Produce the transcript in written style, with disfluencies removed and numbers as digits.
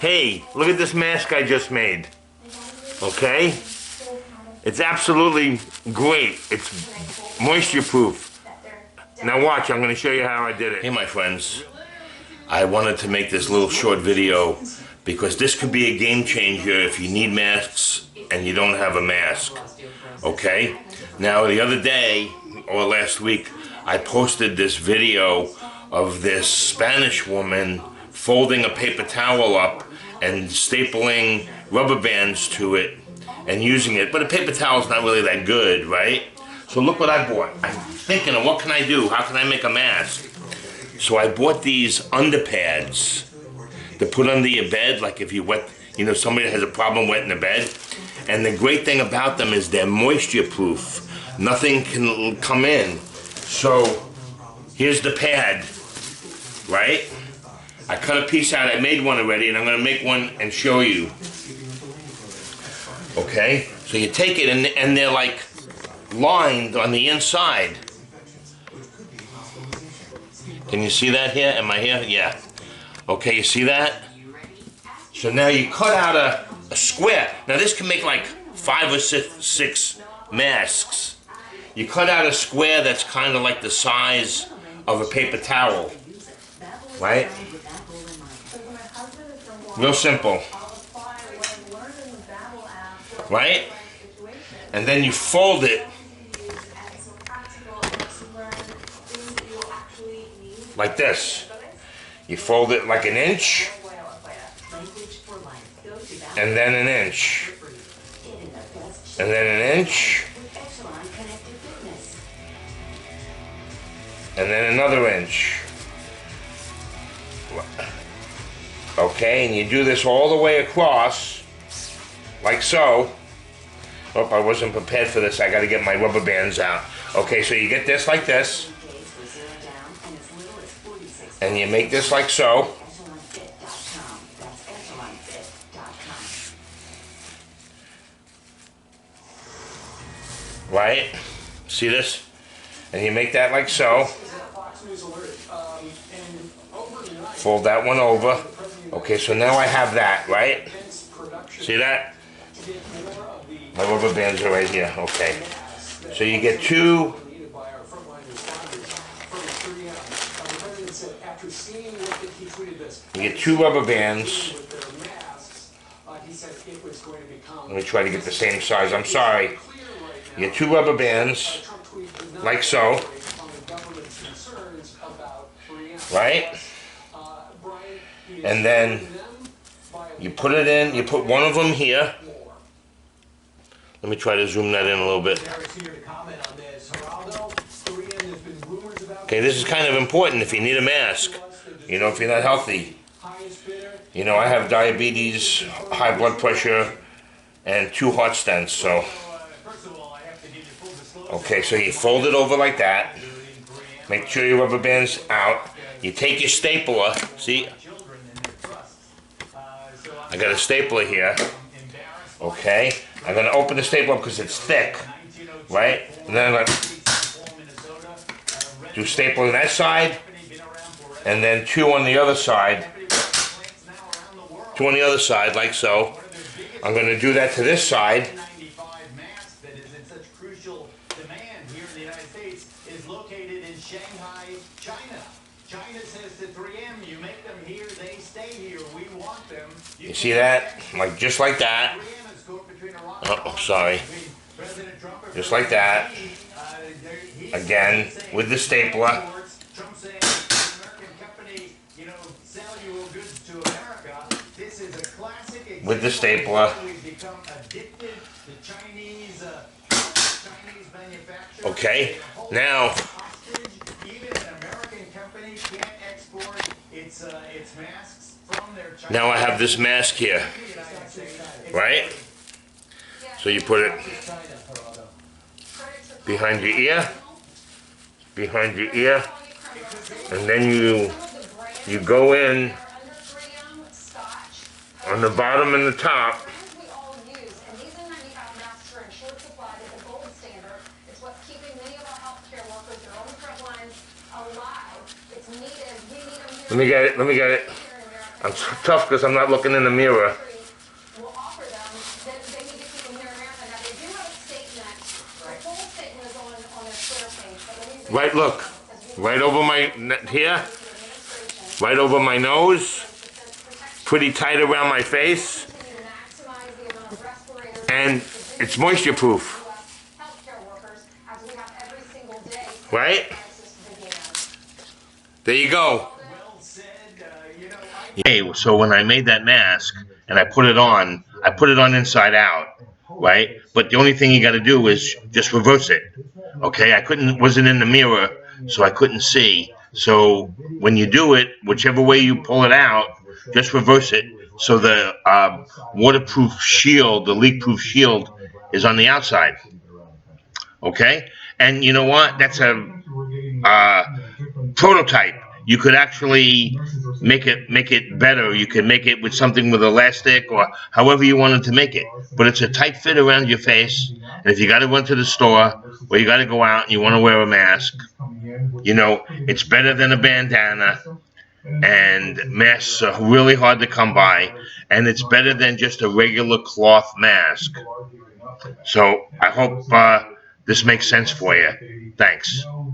Hey, look at this mask I just made. Okay? It's absolutely great. It's moisture proof. Now watch, I'm going to show you how I did it. Hey my friends, I wanted to make this little short video because this could be a game changer if you need masks and you don't have a mask. Okay? Now the other day, or last week, I posted this video of this Spanish woman folding a paper towel up and stapling rubber bands to it and using it. But a paper towel's not really that good, right? So look what I bought. I'm thinking of what can I do? How can I make a mask? So I bought these underpads to put under your bed, like if you wet, you know, somebody has a problem wetting the bed. And the great thing about them is they're moisture proof. Nothing can come in. So here's the pad, right? I cut a piece out, I made one already, and I'm gonna make one and show you. Okay, so you take it and they're like lined on the inside. Can you see that here? Am I here? Yeah. Okay, you see that? So now you cut out a square. Now this can make like 5 or 6 masks. You cut out a square that's kind of like the size of a paper towel, right? Real simple, right? And then you fold it like this. You fold it like an inch, and then an inch, and then an inch, and then another inch. Okay, and you do this all the way across, like so. Oh, I wasn't prepared for this. I got to get my rubber bands out. Okay, so you get this like this, and you make this like so. Right? See this? And you make that like so. Fold that one over. Okay, so now I have that, right? See that? My rubber bands are right here. Okay. So you get two. You get 2 rubber bands. Let me try to get the same size. I'm sorry. You get 2 rubber bands, like so. Right? And then you put it in, you put one of them here. Let me try to zoom that in a little bit. Okay, this is kind of important if you need a mask. You know, if you're not healthy. You know, I have diabetes, high blood pressure, and 2 heart stents, so. Okay, so you fold it over like that. Make sure your rubber band's out. You take your stapler, see? I got a stapler here. Okay, I'm gonna open the stapler because it's thick, right? And then I'm gonna do staple on that side, and then 2 on the other side. 2 on the other side, like so. I'm gonna do that to this side. You see that? Like just like that. Oh, sorry. Just like that. Again, with the stapler. With the stapler. Okay, now I have this mask here, right? So you put it behind your ear, and then you go in on the bottom and the top. Let me get it. I'm tough because I'm not looking in the mirror. Will offer them, they need to keep them here in America. Now, they do have a statement. The full statement is on their Twitter page. But let me read Right, look. Right over my, here. Right over my nose. Pretty tight around my face. And it's moisture proof. Right? There you go. Hey, so when I made that mask and I put it on inside out, right? But the only thing you got to do is just reverse it. Okay, wasn't in the mirror, so I couldn't see. So when you do it, whichever way you pull it out, just reverse it. So the waterproof shield, the leak-proof shield, is on the outside. Okay, and you know what? That's a prototype. You could actually make it better. You could make it with something with elastic or however you wanted to make it. But it's a tight fit around your face. And if you got to run to the store or you got to go out and you want to wear a mask, you know, it's better than a bandana. And masks are really hard to come by. And it's better than just a regular cloth mask. So I hope this makes sense for you. Thanks.